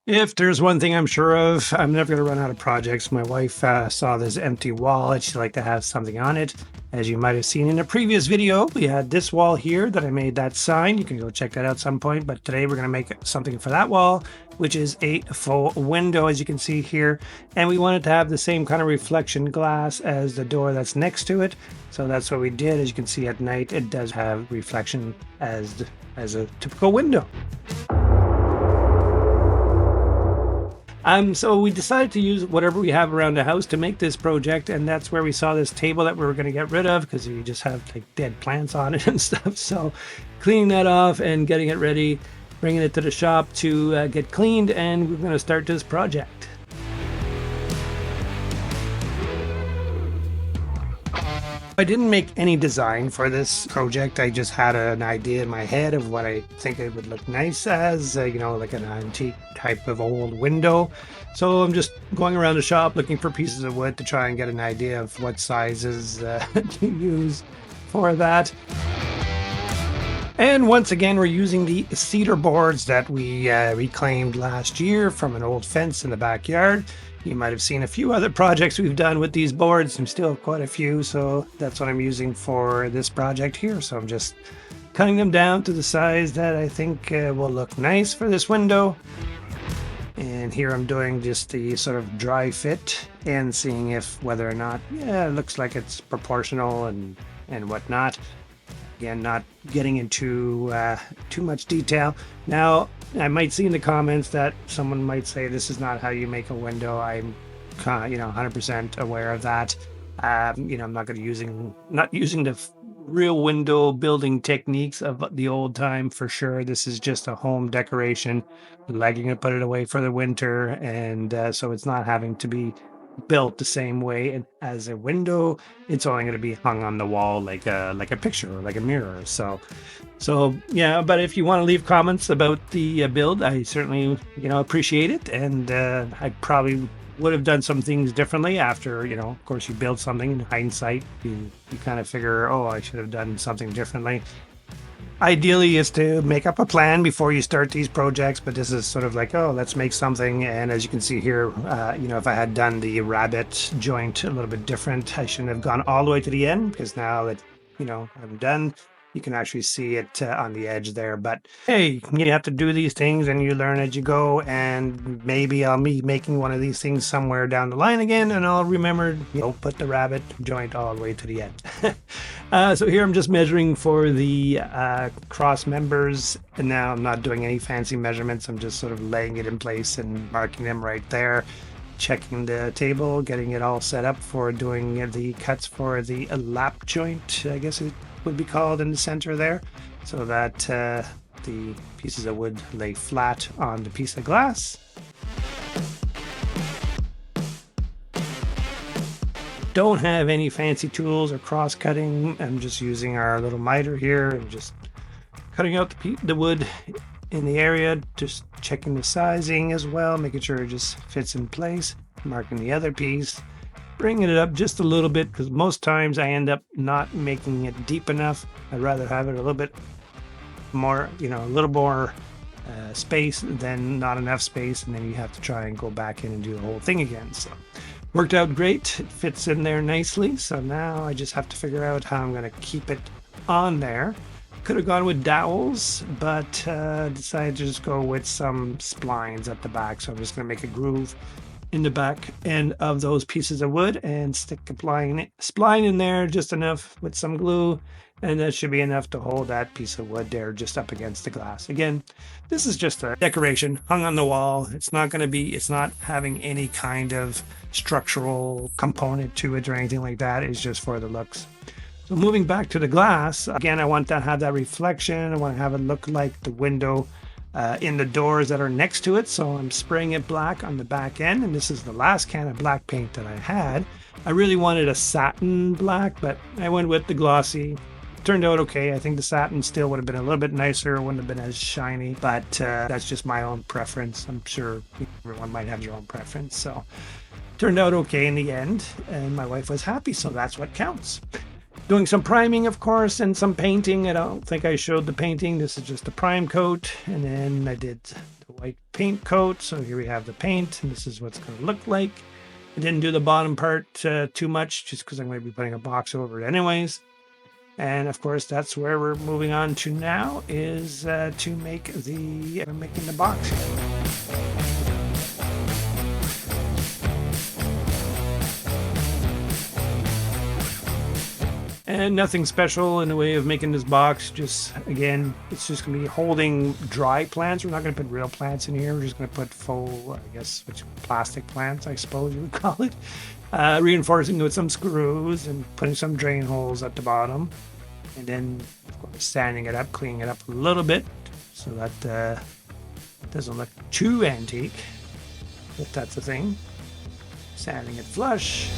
If there's one thing I'm sure of, I'm never going to run out of projects. My wife saw this empty wall and she'd like to have something on it. As you might have seen in a previous video, we had this wall here that I made that sign. You can go check that out some point. But today we're going to make something for that wall, which is a faux window, as you can see here. And we wanted to have the same kind of reflection glass as the door that's next to it. So that's what we did. As you can see at night, it does have reflection as a typical window. So we decided to use whatever we have around the house to make this project, and that's where we saw this table that we were going to get rid of because you just have like dead plants on it and stuff. So cleaning that off and getting it ready, bringing it to the shop to get cleaned, and we're going to start this project. I didn't make any design for this project. I just had an idea in my head of what I think it would look nice as, like an antique type of old window. So I'm just going around the shop looking for pieces of wood to try and get an idea of what sizes to use for that. And once again, we're using the cedar boards that we reclaimed last year from an old fence in the backyard. You might have seen a few other projects we've done with these boards. I'm still quite a few, so that's what I'm using for this project here. So I'm just cutting them down to the size that I think will look nice for this window. And here I'm doing just the sort of dry fit and seeing if whether or not, it looks like it's proportional and whatnot. Again, not getting into too much detail. Now, I might see in the comments that someone might say this is not how you make a window. I'm, 100% aware of that. I'm not using the real window building techniques of the old time for sure. This is just a home decoration, liking to put it away for the winter, and so it's not having to be built the same way as a window. It's only going to be hung on the wall like a picture or like a mirror. So yeah. But if you want to leave comments about the build, I certainly appreciate it, and I probably would have done some things differently after of course you build something in hindsight. You kind of figure, oh, I should have done something differently. Ideally is to make up a plan before you start these projects, but this is sort of like, oh, let's make something. And as you can see here, if I had done the rabbit joint a little bit different, I shouldn't have gone all the way to the end, because now that I'm done, you can actually see it on the edge there. But hey, you have to do these things and you learn as you go, and maybe I'll be making one of these things somewhere down the line again, and I'll remember, put the rabbit joint all the way to the end. So here I'm just measuring for the cross members, and now I'm not doing any fancy measurements. I'm just sort of laying it in place and marking them right there, checking the table, getting it all set up for doing the cuts for the lap joint, I guess it would be called, in the center there, so that the pieces of wood lay flat on the piece of glass. Don't have any fancy tools or cross cutting. I'm just using our little miter here and just cutting out the wood in the area, just checking the sizing as well, making sure it just fits in place, marking the other piece, bringing it up just a little bit, because most times I end up not making it deep enough. I'd rather have it a little bit more, a little more space than not enough space, and then you have to try and go back in and do the whole thing again. So worked out great. It fits in there nicely. So now I just have to figure out how I'm going to keep it on there. Could have gone with dowels, but decided to just go with some splines at the back. So I'm just going to make a groove in the back end of those pieces of wood and stick a spline in there just enough with some glue, and that should be enough to hold that piece of wood there just up against the glass. Again, this is just a decoration hung on the wall. It's not having any kind of structural component to it or anything like that. It's just for the looks. So moving back to the glass, again, I want to have that reflection. I want to have it look like the window in the doors that are next to it. So I'm spraying it black on the back end, and this is the last can of black paint that I had. I really wanted a satin black, but I went with the glossy. Turned out okay. I think the satin still would have been a little bit nicer, wouldn't have been as shiny, but that's just my own preference. I'm sure everyone might have their own preference. So turned out okay in the end, and my wife was happy, so that's what counts. Doing some priming, of course, and some painting. I don't think I showed the painting. This is just a prime coat, and then I did the white paint coat. So here we have the paint, and this is what's going to look like. I didn't do the bottom part too much just because I'm going to be putting a box over it anyways. And of course, that's where we're moving on to now, is to make making the box. And nothing special in the way of making this box. Just, again, it's just going to be holding dry plants. We're not going to put real plants in here. We're just going to put faux, I guess, plastic plants, I suppose you would call it. Reinforcing it with some screws and putting some drain holes at the bottom. And then, of course, sanding it up, cleaning it up a little bit so that doesn't look too antique, if that's a thing. Sanding it flush.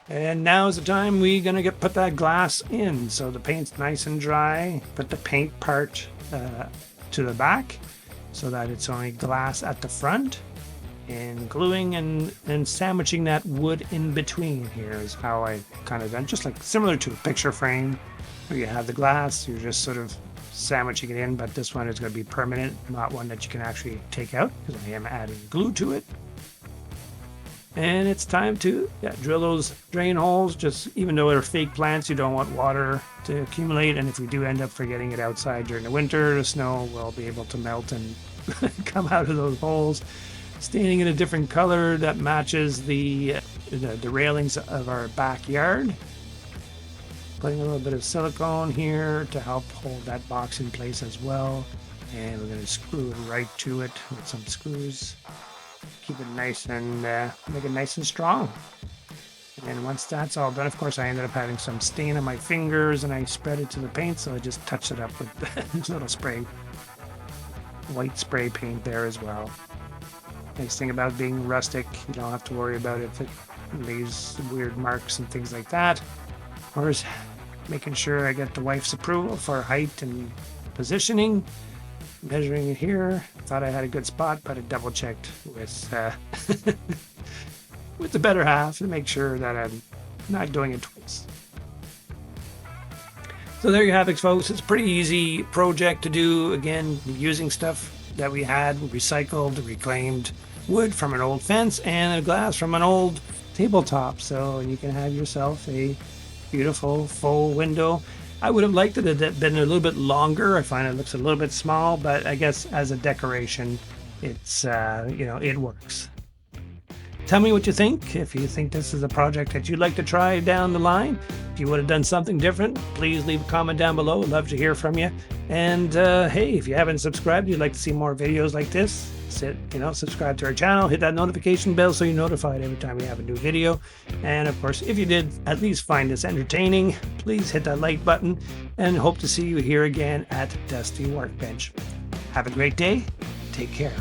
And now is the time we're going to put that glass in. So the paint's nice and dry. Put the paint part to the back so that it's only glass at the front. And gluing and sandwiching that wood in between here is how I kind of done. Just like similar to a picture frame where you have the glass, you're just sort of sandwiching it in. But this one is going to be permanent, not one that you can actually take out because I am adding glue to it. And it's time to drill those drain holes. Just even though they're fake plants, you don't want water to accumulate. And if we do end up forgetting it outside during the winter, the snow will be able to melt and come out of those holes. Staining in a different color that matches the railings of our backyard. Putting a little bit of silicone here to help hold that box in place as well. And we're going to screw it right to it with some screws. Keep it nice and make it nice and strong. And then once that's all done, of course, I ended up having some stain on my fingers and I spread it to the paint, so I just touched it up with this little white spray paint there as well. Nice thing about being rustic, you don't have to worry about if it leaves weird marks and things like that. Of course, making sure I get the wife's approval for height and positioning. Measuring it here, thought I had a good spot, but I double checked with with the better half to make sure that I'm not doing it twice. So there you have it, folks. It's a pretty easy project to do. Again, using stuff that we had, recycled, reclaimed wood from an old fence and a glass from an old tabletop. So you can have yourself a beautiful faux window. I would have liked it to have been a little bit longer. I find it looks a little bit small, but I guess as a decoration, it's, it works. Tell me what you think. If you think this is a project that you'd like to try down the line, if you would have done something different, please leave a comment down below. I'd love to hear from you. And hey, if you haven't subscribed, you'd like to see more videos like this, subscribe to our channel, hit that notification bell so you're notified every time we have a new video. And of course, if you did at least find this entertaining, please hit that like button and hope to see you here again at Dusty Workbench. Have a great day. Take care.